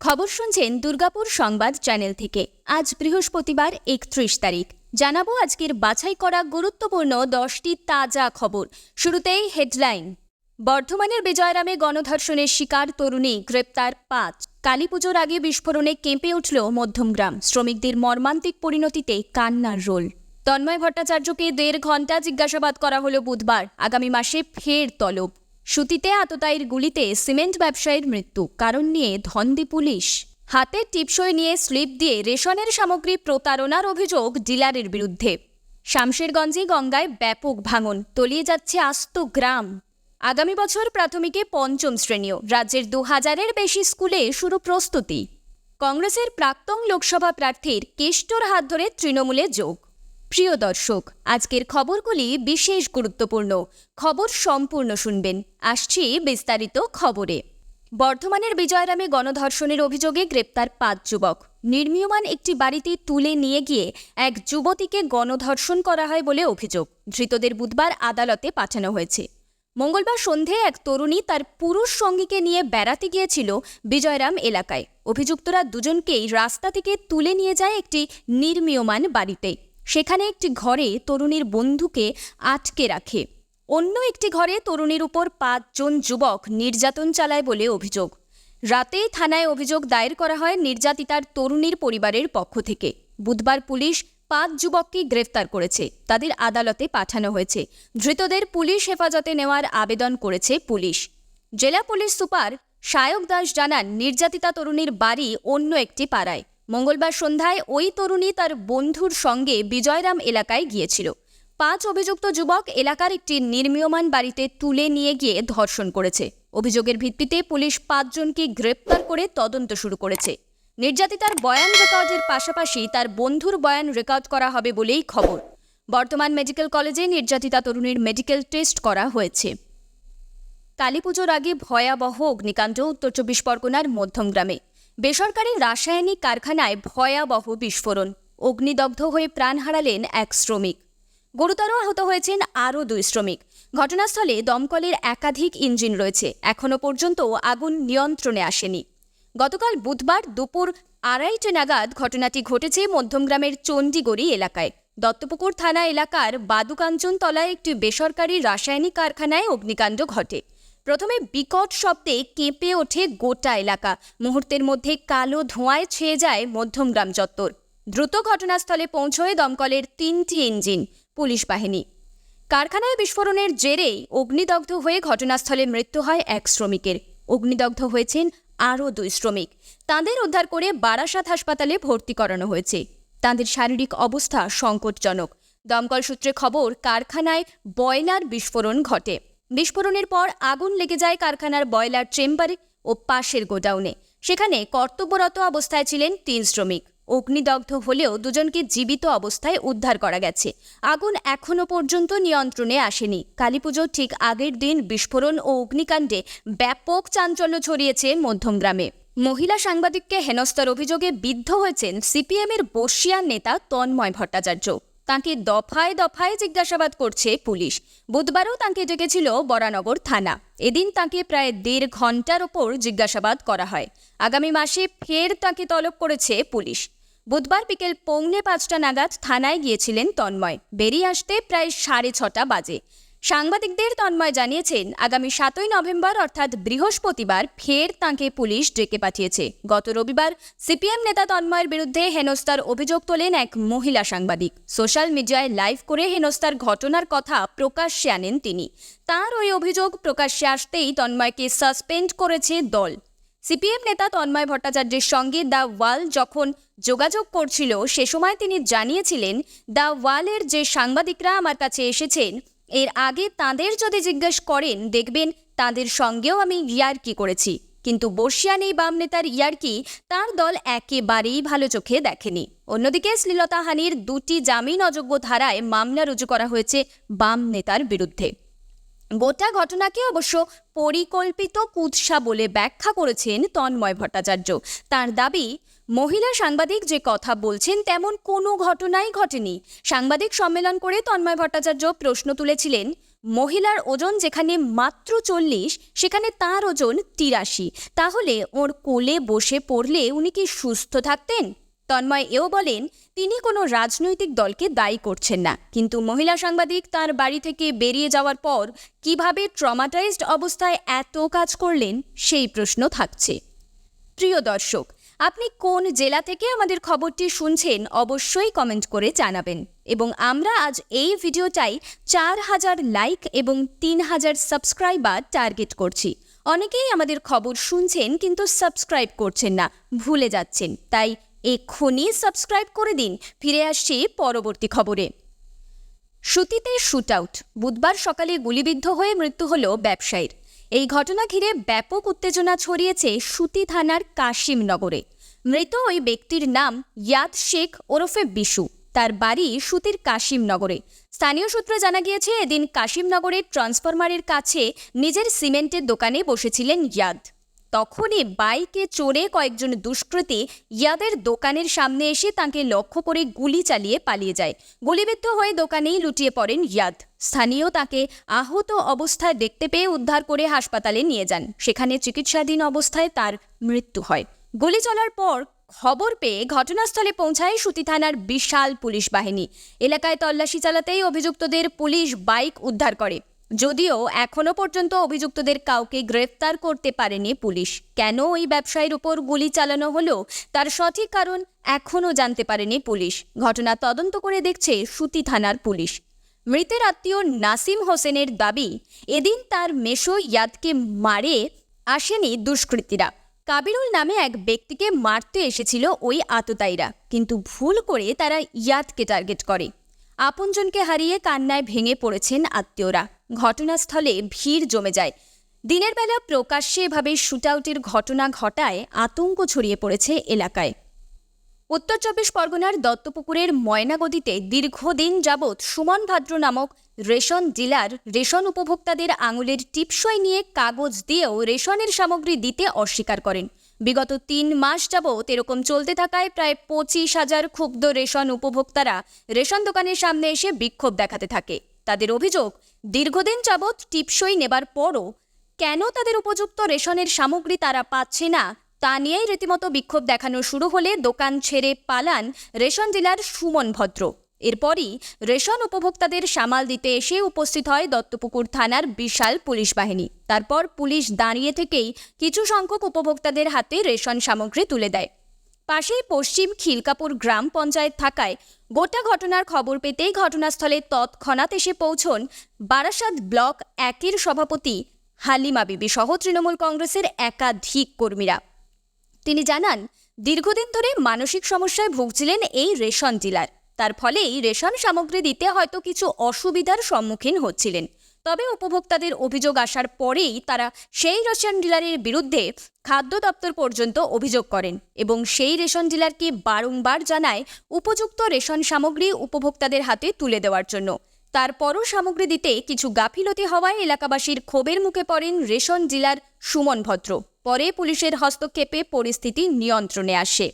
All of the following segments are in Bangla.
খবর শুনছেন দুর্গাপুর সংবাদ চ্যানেল থেকে। আজ বৃহস্পতিবার 31 তারিখ। জানাবো আজকের বাছাই করা গুরুত্বপূর্ণ 10টি তাজা খবর। শুরুতেই হেডলাইন। বর্ধমানের বিজয়রামে গণধর্ষণের শিকার তরুণী, গ্রেপ্তার 5। কালীপুজোর আগে বিস্ফোরণে কেঁপে উঠল মধ্যমগ্রাম। শ্রমিকদের মর্মান্তিক পরিণতিতে কান্নার রোল। তন্ময় ভট্টাচার্যকে 1.5 ঘন্টা জিজ্ঞাসাবাদ করা হলো বুধবার। আগামী মাসে ফের তলব। সুতিতে আততায়ীর গুলিতে সিমেন্ট ব্যবসায়ীর মৃত্যু, কারণ নিয়ে ধন্দে পুলিশ। হাতে টিপসই নিয়ে স্লিপ দিয়ে রেশনের সামগ্রী প্রতারণার অভিযোগ ডিলারের বিরুদ্ধে। শামশেরগঞ্জে গঙ্গায় ব্যাপক ভাঙন, তলিয়ে যাচ্ছে আস্ত গ্রাম। আগামী বছর প্রাথমিকে 5ম শ্রেণীও। রাজ্যের 2000-এর বেশি স্কুলে শুরু প্রস্তুতি। কংগ্রেসের প্রাক্তন লোকসভা প্রার্থীর কেষ্টর হাত ধরে তৃণমূলে যোগ। প্রিয় দর্শক, আজকের খবরগুলি বিশেষ গুরুত্বপূর্ণ। খবর সম্পূর্ণ শুনবেন। আসছি বিস্তারিত খবরে। বর্ধমানের বিজয়রামে গণধর্ষণের অভিযোগে গ্রেপ্তার 5 যুবক। নির্মীয়মান একটি বাড়িতে তুলে নিয়ে গিয়ে এক যুবতীকে গণধর্ষণ করা হয় বলে অভিযোগ। ধৃতদের বুধবার আদালতে পাঠানো হয়েছে। মঙ্গলবার সন্ধে এক তরুণী তার পুরুষ সঙ্গীকে নিয়ে বেড়াতে গিয়েছিল বিজয়রাম এলাকায়। অভিযুক্তরা দুজনকেই রাস্তা থেকে তুলে নিয়ে যায় একটি নির্মীয়মান বাড়িতে। সেখানে একটি ঘরে তরুণীর বন্ধুকে আটকে রাখে। অন্য একটি ঘরে তরুণীর উপর 5 জন যুবক নির্যাতন চালায় বলে অভিযোগ। রাতেই থানায় অভিযোগ দায়ের করা হয় নির্যাতিতার তরুণীর পরিবারের পক্ষ থেকে। বুধবার পুলিশ 5 যুবককে গ্রেফতার করেছে। তাদের আদালতে পাঠানো হয়েছে। ধৃতদের পুলিশ হেফাজতে নেওয়ার আবেদন করেছে পুলিশ। জেলা পুলিশ সুপার সায়ক দাস জানান, নির্যাতিতা তরুণীর বাড়ি অন্য একটি পাড়ায়। মঙ্গলবার সন্ধ্যায় ওই তরুণী তার বন্ধুর সঙ্গে বিজয়রাম এলাকায় গিয়েছিল। 5 অভিযুক্ত যুবক এলাকার একটি নির্মীয়মান বাড়িতে তুলে নিয়ে গিয়ে ধর্ষণ করেছে। অভিযোগের ভিত্তিতে পুলিশ 5 জনকে গ্রেপ্তার করে তদন্ত শুরু করেছে। নির্যাতিতার বয়ান রেকর্ডের পাশাপাশি তার বন্ধুর বয়ান রেকর্ড করা হবে বলেই খবর। বর্ধমান মেডিকেল কলেজে নির্যাতিতা তরুণীর মেডিকেল টেস্ট করা হয়েছে। কালীপুজোর আগে ভয়াবহ অগ্নিকাণ্ড উত্তর 24 পরগনার মধ্যমগ্রামে। বেসরকারি রাসায়নিক কারখানায় ভয়াবহ বিস্ফোরণ। অগ্নিদগ্ধ হয়ে প্রাণ হারালেন এক শ্রমিক। গুরুতর আহত হয়েছেন আরও 2 শ্রমিক। ঘটনাস্থলে দমকলের একাধিক ইঞ্জিন রয়েছে। এখনও পর্যন্ত আগুন নিয়ন্ত্রণে আসেনি। গতকাল বুধবার দুপুর 2:30 নাগাদ ঘটনাটি ঘটেছে মধ্যমগ্রামের চণ্ডীগড়ি এলাকায়। দত্তপুকুর থানা এলাকার বাদুকাঞ্চন তলায় একটি বেসরকারি রাসায়নিক কারখানায় অগ্নিকাণ্ড ঘটে। প্রথমে বিকট শব্দে কেঁপে ওঠে গোটা এলাকা। মুহূর্তের মধ্যে কালো ধোঁয়ায় ছেয়ে যায় মধ্যমগ্রাম চত্বর। দ্রুত ঘটনাস্থলে পৌঁছয় দমকলের 3টি ইঞ্জিন, পুলিশ বাহিনী। কারখানায় বিস্ফোরণের জেরেই অগ্নিদগ্ধ হয়ে ঘটনাস্থলে মৃত্যু হয় এক শ্রমিকের। অগ্নিদগ্ধ হয়েছেন আরও 2 শ্রমিক। তাঁদের উদ্ধার করে বারাসাত হাসপাতালে ভর্তি করানো হয়েছে। তাঁদের শারীরিক অবস্থা সংকটজনক। দমকল সূত্রে খবর, কারখানায় বয়লার বিস্ফোরণ ঘটে। বিস্ফোরণের পর আগুন লেগে যায় কারখানার বয়লার চেম্বারে ও পাশের গোডাউনে। সেখানে কর্তব্যরত অবস্থায় ছিলেন 3 শ্রমিক। অগ্নিদগ্ধ হলেও 2 জনকে জীবিত অবস্থায় উদ্ধার করা গেছে। আগুন এখনও পর্যন্ত নিয়ন্ত্রণে আসেনি। কালীপুজোর ঠিক আগের দিন বিস্ফোরণ ও অগ্নিকাণ্ডে ব্যাপক চাঞ্চল্য ছড়িয়েছে মধ্যমগ্রামে। মহিলা সাংবাদিককে হেনস্থার অভিযোগে বিদ্ধ হয়েছেন সিপিএমের বর্ষিয়ান নেতা তন্ময় ভট্টাচার্য। তাঁকে দফায় দফায় জিজ্ঞাসাবাদ করছে পুলিশ। বুধবারও তাঁকে ডেকেছিল বরানগর থানা। এদিন তাঁকে প্রায় 1.5 ঘন্টার ওপর জিজ্ঞাসাবাদ করা হয়। আগামী মাসে ফের তাঁকে তলব করেছে পুলিশ। বুধবার বিকেল 4:45 নাগাদ থানায় গিয়েছিলেন তন্ময়। বেরিয়ে আসতে প্রায় 6:30 বাজে। সাংবাদিকদের তন্ময় জানিয়েছেন, আগামী 7ই নভেম্বর অর্থাৎ বৃহস্পতিবার ফের তাঁকে পুলিশ ডেকে পাঠিয়েছে। গত রবিবার সিপিএম নেতা তন্ময়ের বিরুদ্ধে হেনস্থার অভিযোগ তোলেন এক মহিলা সাংবাদিক। সোশ্যাল মিডিয়ায় লাইভ করে হেনস্থার ঘটনার কথা প্রকাশ্যে আনেন তিনি। তাঁর ওই অভিযোগ প্রকাশ্যে আসতেই তন্ময়কে সাসপেন্ড করেছে দল। সিপিএম নেতা তন্ময় ভট্টাচার্যের সঙ্গে দ্য ওয়াল যখন যোগাযোগ করছিল, সে সময় তিনি জানিয়েছিলেন, দ্য ওয়ালের যে সাংবাদিকরা আমার কাছে এসেছেন, এর আগে তাঁদের যদি জিজ্ঞেস করেন দেখবেন তাঁদের সঙ্গেও আমি ইয়ার্কি করেছি। কিন্তু বর্ষিয়ান এই বাম নেতার ইয়ার্কি তাঁর দল একেবারেই ভালো চোখে দেখেনি। অন্যদিকে শ্লীলতাহানির 2টি জামিন অযোগ্য ধারায় মামলা রুজু করা হয়েছে বাম নেতার বিরুদ্ধে। গোটা ঘটনাকে অবশ্য পরিকল্পিত কুৎসা বলে ব্যাখ্যা করেছেন তন্ময় ভট্টাচার্য। তার দাবি, মহিলা সাংবাদিক যে কথা বলছেন তেমন কোনো ঘটনাই ঘটেনি। সাংবাদিক সম্মেলন করে তন্ময় ভট্টাচার্য প্রশ্ন তুলেছিলেন, মহিলার ওজন যেখানে মাত্র 40, সেখানে তার ওজন 83। তাহলে ওর কোলে বসে পড়লে উনি কি সুস্থ থাকতেন? তন্ময় এও বলেন, তিনি কোনো রাজনৈতিক দলকে দায়ী করছেন না, কিন্তু মহিলা সাংবাদিক তার বাড়ি থেকে বেরিয়ে যাওয়ার পর কিভাবে ট্রমাটাইজড অবস্থায় এত কাজ করলেন সেই প্রশ্ন থাকছে। প্রিয় দর্শক, আপনি কোন জেলা থেকে আমাদের খবরটি শুনছেন অবশ্যই কমেন্ট করে জানাবেন। এবং আমরা আজ এই ভিডিওটাই 4000 লাইক এবং 3000 সাবস্ক্রাইবার টার্গেট করছি। অনেকেই আমাদের খবর শুনছেন কিন্তু সাবস্ক্রাইব করছেন না, ভুলে যাচ্ছেন, তাই এক্ষুনি সাবস্ক্রাইব করে দিন। ফিরে আসছি পরবর্তী খবরে। সুতিতে শুট আউট, বুধবার সকালে গুলিবিদ্ধ হয়ে মৃত্যু হল ব্যবসায়ীর। এই ঘটনা ঘিরে ব্যাপক উত্তেজনা ছড়িয়েছে সুতি থানার কাশিমনগরে। মৃত ওই ব্যক্তির নাম ইয়াদ শেখ ওরফে বিশু। তার বাড়ি সুতির কাশিমনগরে। স্থানীয় সূত্রে জানা গিয়েছে, এদিন কাশিমনগরের ট্রান্সফরমারের কাছে নিজের সিমেন্টের দোকানে বসেছিলেন ইয়াদ। তখনই বাইকে চড়ে কয়েকজন দুষ্কৃতী ইয়াদের দোকানের সামনে এসে তাকে লক্ষ্য করে গুলি চালিয়ে পালিয়ে যায়। গুলিবিদ্ধ হয়ে দোকানেই লুটিয়ে পড়েন ইয়াদ। স্থানীয় তাকে আহত অবস্থায় দেখতে পেয়ে উদ্ধার করে হাসপাতালে নিয়ে যান। সেখানে চিকিৎসাধীন অবস্থায় তার মৃত্যু হয়। গুলি চলার পর খবর পেয়ে ঘটনাস্থলে পৌঁছায় সুতি থানার বিশাল পুলিশ বাহিনী। এলাকায় তল্লাশি চালাতেই অভিযুক্তদের পুলিশ বাইক উদ্ধার করে। যদিও এখনো পর্যন্ত অভিযুক্তদের কাউকে গ্রেফতার করতে পারেনি পুলিশ। কেন ওই ব্যবসায়ীর উপর গুলি চালানো হলো তার সঠিক কারণ এখনও জানতে পারেনি পুলিশ। ঘটনা তদন্ত করে দেখছে সুতি থানার পুলিশ। মৃতের আত্মীয় নাসিম হোসেনের দাবি, এদিন তার মেশো ইয়াদকে মারে আসেনি দুষ্কৃতীরা। কাবিরুল নামে এক ব্যক্তিকে মারতে এসেছিল ওই আততায়ীরা, কিন্তু ভুল করে তারা ইয়াদকে টার্গেট করে। আপনজনকে হারিয়ে কান্নায় ভেঙে পড়েছেন আত্মীয়রা। ঘটনাস্থলে ভিড় জমে যায়। দিনের বেলা প্রকাশ্যে এভাবে শুটআউটের ঘটনা ঘটায় আতঙ্ক ছড়িয়ে পড়েছে এলাকায়। উত্তর 24 পরগনার দত্তপুকুরের ময়নাগদিতে দীর্ঘদিন যাবৎ সুমন ভাদ্র নামক রেশন ডিলার রেশন উপভোক্তাদের আঙুলের টিপসই নিয়ে কাগজ দিয়েও রেশনের সামগ্রী দিতে অস্বীকার করেন। বিগত 3 মাস যাবৎ এরকম চলতে থাকায় প্রায় 25,000 ক্ষুব্ধ রেশন উপভোক্তারা রেশন দোকানের সামনে এসে বিক্ষোভ দেখাতে থাকে। তাদের অভিযোগ, দীর্ঘদিন যাবৎ টিপসই নেবার পরও কেন তাদের উপযুক্ত রেশনের সামগ্রী তারা পাচ্ছে না, তা নিয়েই রীতিমতো বিক্ষোভ দেখানো শুরু হলে দোকান ছেড়ে পালান রেশন ডিলার সুমন ভদ্র। এরপরই রেশন উপভোক্তাদের সামাল দিতে এসে উপস্থিত হয় দত্তপুকুর থানার বিশাল পুলিশ বাহিনী। তারপর পুলিশ দাঁড়িয়ে থেকেই কিছু সংখ্যক উপভোক্তাদের হাতে রেশন সামগ্রী তুলে দেয়। পাশেই পশ্চিম খিলকাপুর গ্রাম পঞ্চায়েত থাকায় গোটা ঘটনার খবর পেতেই ঘটনাস্থলে তৎক্ষণাৎ এসে পৌঁছন বারাসাত ব্লক 1-এর সভাপতি হালিমা বিবি সহ তৃণমূল কংগ্রেসের একাধিক কর্মীরা। তিনি জানান, দীর্ঘদিন ধরে মানসিক সমস্যায় ভুগছিলেন এই রেশন ডিলার। তার ফলেই রেশন সামগ্রী দিতে হয়তো কিছু অসুবিধার সম্মুখীন হচ্ছিলেন। তবে উপভোক্তাদের অভিযোগ আসার পরেই তারা সেই রেশন ডিলারের বিরুদ্ধে খাদ্য দপ্তর পর্যন্ত অভিযোগ করেন এবং সেই রেশন ডিলারকে বারংবার জানায় উপযুক্ত রেশন সামগ্রী উপভোক্তাদের হাতে তুলে দেওয়ার জন্য। তারপরও সামগ্রী দিতে কিছু গাফিলতি হওয়ায় এলাকাবাসীর ক্ষোভের মুখে পড়েন রেশন ডিলার সুমন ভদ্র। পরে পুলিশের হস্তক্ষেপে পরিস্থিতি নিয়ন্ত্রণে আসে।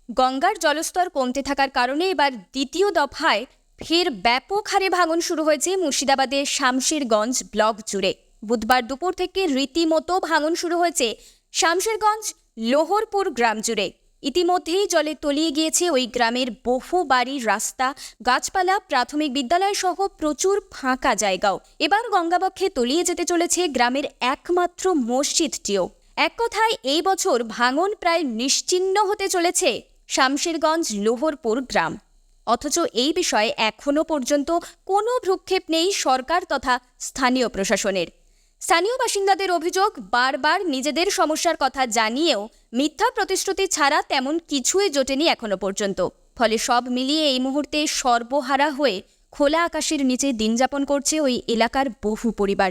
গঙ্গার জলস্তর কমতে থাকার কারণে এবার দ্বিতীয় দফায় ফের ব্যাপক হারে ভাঙন শুরু হয়েছে মুর্শিদাবাদের শামশেরগঞ্জ ব্লক জুড়ে। বুধবার দুপুর থেকে রীতিমতো ভাঙন শুরু হয়েছে শামশেরগঞ্জ লোহরপুর গ্রাম জুড়ে। ইতিমধ্যেই জলে তলিয়ে গিয়েছে ওই গ্রামের বহু বাড়ি, রাস্তা, গাছপালা, প্রাথমিক বিদ্যালয় সহ প্রচুর ফাঁকা জায়গাও। এবার গঙ্গাবক্ষে তলিয়ে যেতে চলেছে গ্রামের একমাত্র মসজিদটিও। এক কথায় এই বছর ভাঙন প্রায় নিশ্চিহ্ন হতে চলেছে শামশেরগঞ্জ লোহরপুর গ্রাম। অথচ এই বিষয়ে এখনও পর্যন্ত কোনো ভ্রুক্ষেপ নেই সরকার তথা স্থানীয় প্রশাসনের। স্থানীয় বাসিন্দাদের অভিযোগ, বারবার নিজেদের সমস্যার কথা জানিয়েও মিথ্যা প্রতিশ্রুতি ছাড়া তেমন কিছুই জোটেনি এখনো পর্যন্ত। ফলে সব মিলিয়ে এই মুহূর্তে সর্বহারা হয়ে খোলা আকাশের নিচে দিন যাপন করছে ওই এলাকার বহু পরিবার।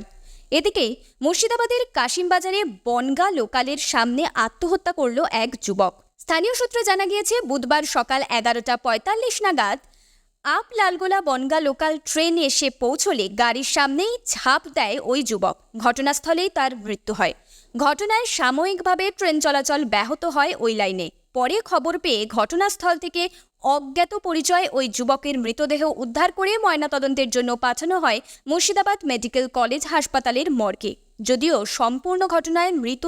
এদিকে মুর্শিদাবাদের কাশিমবাজারে বনগা লোকালের সামনে আত্মহত্যা করল এক যুবক। স্থানীয় সূত্রে জানা গিয়েছে, বুধবার সকাল 11:45 নাগাদ up Lalgola Bongaon local train এসে পৌঁছলে গাড়ির সামনেই ঝাঁপ দেয় ওই যুবক। ঘটনাস্থলেই তার মৃত্যু হয়। ঘটনায় সাময়িকভাবে ট্রেন চলাচল ব্যাহত হয় ওই লাইনে। পরে খবর পেয়ে ঘটনাস্থল থেকে অজ্ঞাত পরিচয় ওই যুবকের মৃতদেহ উদ্ধার করে ময়নাতদন্তের জন্য পাঠানো হয় মুর্শিদাবাদ মেডিকেল কলেজ হাসপাতালের মর্গে। যদিও সম্পূর্ণ ঘটনায় মৃত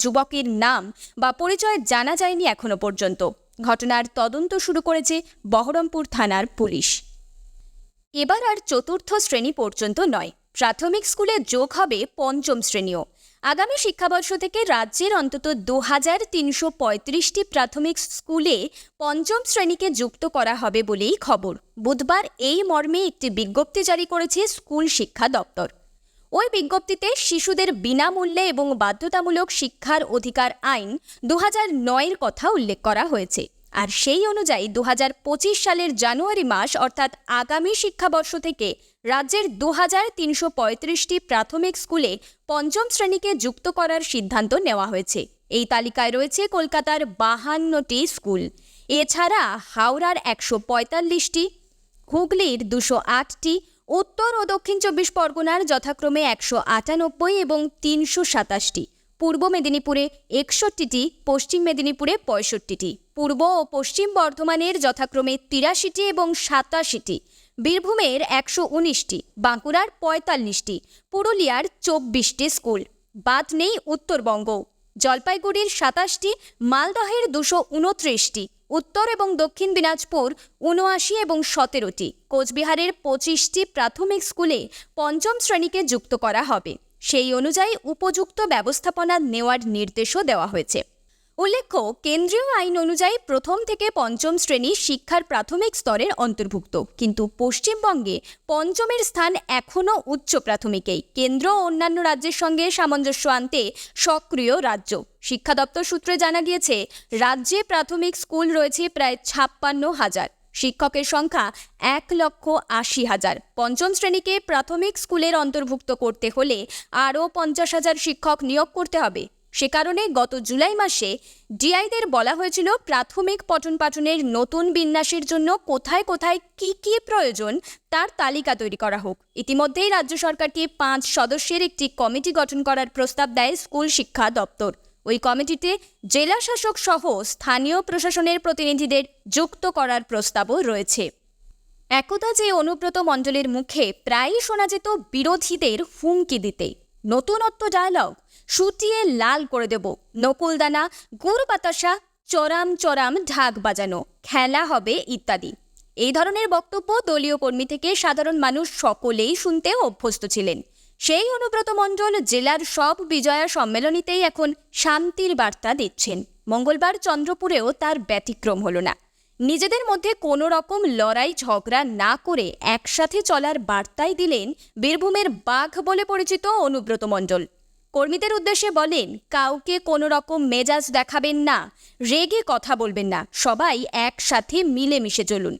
যুবকের নাম বা পরিচয় জানা যায়নি এখনো পর্যন্ত। ঘটনার তদন্ত শুরু করেছে বহরমপুর থানার পুলিশ। এবার আর চতুর্থ শ্রেণী পর্যন্ত নয়, প্রাথমিক স্কুলে যোগ হবে পঞ্চম শ্রেণীও। আগামী শিক্ষাবর্ষ থেকে রাজ্যের অন্তত 2335টি প্রাথমিক স্কুলে পঞ্চম শ্রেণীকে যুক্ত করা হবে বলেই খবর। বুধবার এই মর্মে একটি বিজ্ঞপ্তি জারি করেছে স্কুল শিক্ষা দপ্তর। ওই বিজ্ঞপ্তিতে শিশুদের বিনামূল্যে এবং বাধ্যতামূলক শিক্ষার অধিকার আইন 2009-এর কথা উল্লেখ করা হয়েছে। আর সেই অনুযায়ী 2025 সালের জানুয়ারি মাস অর্থাৎ আগামী শিক্ষাবর্ষ থেকে রাজ্যের 2335টি প্রাথমিক স্কুলে পঞ্চম শ্রেণীকে যুক্ত করার সিদ্ধান্ত নেওয়া হয়েছে। এই তালিকায় রয়েছে কলকাতার 52টি স্কুল, এছাড়া হাওড়ার 145টি, হুগলির 208টি, উত্তর ও দক্ষিণ 24 পরগনার যথাক্রমে 198 এবং 327টি, পূর্ব মেদিনীপুরে 61টি, পশ্চিম মেদিনীপুরে 65টি, পূর্ব ও পশ্চিম বর্ধমানের যথাক্রমে 83টি এবং 87টি, বীরভূমের 119টি, বাঁকুড়ার 45টি, পুরুলিয়ার 24টি স্কুল। বাদ নেই উত্তরবঙ্গ, জলপাইগুড়ির 27টি, মালদহের 229টি, উত্তর এবং দক্ষিণ দিনাজপুর 79 এবং 17টি, কোচবিহারের 25টি প্রাথমিক স্কুলে পঞ্চম শ্রেণীকে যুক্ত করা হবে। সেই অনুযায়ী উপযুক্ত ব্যবস্থাপনা নেওয়ার নির্দেশও দেওয়া হয়েছে। উল্লেখ্য, কেন্দ্রীয় আইন অনুযায়ী প্রথম থেকে পঞ্চম শ্রেণী শিক্ষার প্রাথমিক স্তরের অন্তর্ভুক্ত, কিন্তু পশ্চিমবঙ্গে পঞ্চমের স্থান এখনও উচ্চ প্রাথমিকেই। কেন্দ্র ও অন্যান্য রাজ্যের সঙ্গে সামঞ্জস্য আনতে সক্রিয় রাজ্য। শিক্ষা দপ্তর সূত্রে জানা গিয়েছে, রাজ্যে প্রাথমিক স্কুল রয়েছে প্রায় 56,000, শিক্ষকের সংখ্যা 1,80,000। পঞ্চম শ্রেণীকে প্রাথমিক স্কুলের অন্তর্ভুক্ত করতে হলে আরও 50,000 শিক্ষক নিয়োগ করতে হবে। সে কারণে গত জুলাই মাসে ডিআইদের বলা হয়েছিল প্রাথমিক পঠন পাঠনের নতুন বিন্যাসের জন্য কোথায় কোথায় কি প্রয়োজন তার তালিকা তৈরি করা হোক। ইতিমধ্যেই রাজ্য সরকারকে 5 সদস্যের একটি কমিটি গঠন করার প্রস্তাব দেয় স্কুল শিক্ষা দপ্তর। ওই কমিটিতে জেলা শাসক সহ স্থানীয় প্রশাসনের প্রতিনিধিদের যুক্ত করার প্রস্তাবও রয়েছে। একদা যে অনুব্রত মণ্ডলের মুখে প্রায়ই শোনা যেত বিরোধীদের হুমকি দিতে, নতুনত্ব ডায়লগ, শুটিয়ে লাল করে দেব, নকুলদানা, গুড় বাতাসা, চরাম চরাম ঢাক বাজানো, খেলা হবে ইত্যাদি। এই ধরনের বক্তব্য দলীয় কর্মী থেকে সাধারণ মানুষ সকলেই শুনতে অভ্যস্ত ছিলেন। সেই অনুব্রত মণ্ডল জেলার সব বিজয়া সম্মেলনীতেই এখন শান্তির বার্তা দিচ্ছেন। মঙ্গলবার চন্দ্রপুরেও তার ব্যতিক্রম হলো না। নিজেদের মধ্যে কোনো রকম লড়াই ঝগড়া না করে একসাথে চলার বার্তাই দিলেন বীরভূমের বাঘ বলে পরিচিত অনুব্রত মণ্ডল। কর্মীদের উদ্দেশ্যে বলেন, কাউকে কোনো রকম মেজাজ দেখাবেন না, রেগে কথা বলবেন না, সবাই একসাথে মিলেমিশে চলুন।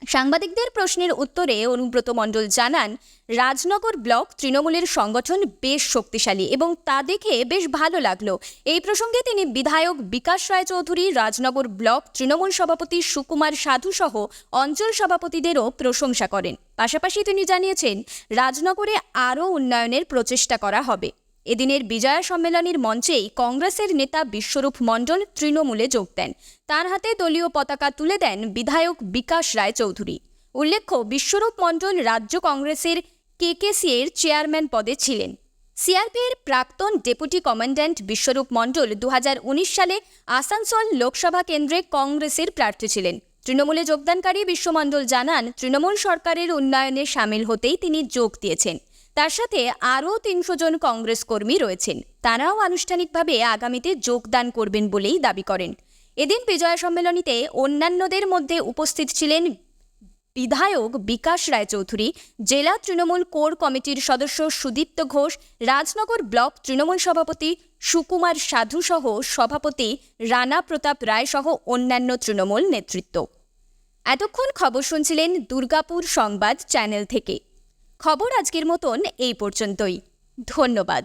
সাংবাদিকদের প্রশ্নের উত্তরে অনুব্রত মণ্ডল জানান, রাজনগর ব্লক তৃণমূলের সংগঠন বেশ শক্তিশালী এবং তা দেখে বেশ ভালো লাগলো। এই প্রসঙ্গে তিনি বিধায়ক বিকাশ রায়চৌধুরী, রাজনগর ব্লক তৃণমূল সভাপতি সুকুমার সাধু সহ অঞ্চল সভাপতিদেরও প্রশংসা করেন। পাশাপাশি তিনি জানিয়েছেন, রাজনগরে আরও উন্নয়নের প্রচেষ্টা করা হবে। এদিনের বিজয়া সম্মেলনের মঞ্চেই কংগ্রেসের নেতা বিশ্বরূপ মণ্ডল তৃণমূলে যোগ দেন। তার হাতে দলীয় পতাকা তুলে দেন বিধায়ক বিকাশ রায়চৌধুরী। উল্লেখ্য, বিশ্বরূপ মণ্ডল রাজ্য কংগ্রেসের কেকেসি-এর চেয়ারম্যান পদে ছিলেন। সিআরপির প্রাক্তন ডেপুটি কমান্ড্যান্ট বিশ্বরূপ মণ্ডল 2019 সালে আসানসোল লোকসভা কেন্দ্রে কংগ্রেসের প্রার্থী ছিলেন। তৃণমূলে যোগদানকারী বিশ্ব মণ্ডল জানান, তৃণমূল সরকারের উন্নয়নে সামিল হতেই তিনি যোগ দিয়েছেন। তার সাথে আরও 300 জন কংগ্রেস কর্মী রয়েছেন, তারাও আনুষ্ঠানিকভাবে আগামীতে যোগদান করবেন বলেই দাবি করেন। এদিন বিজয়া সম্মেলনীতে অন্যান্যদের মধ্যে উপস্থিত ছিলেন বিধায়ক বিকাশ রায়চৌধুরী, জেলা তৃণমূল কোর কমিটির সদস্য সুদীপ্ত ঘোষ, রাজনগর ব্লক তৃণমূল সভাপতি সুকুমার সাধু সহ সভাপতি রানা প্রতাপ রায় সহ অন্যান্য তৃণমূল নেতৃত্ব। এতক্ষণ খবর শুনছিলেন দুর্গাপুর সংবাদ চ্যানেল থেকে। খবর আজকের মতন এই পর্যন্তই। ধন্যবাদ।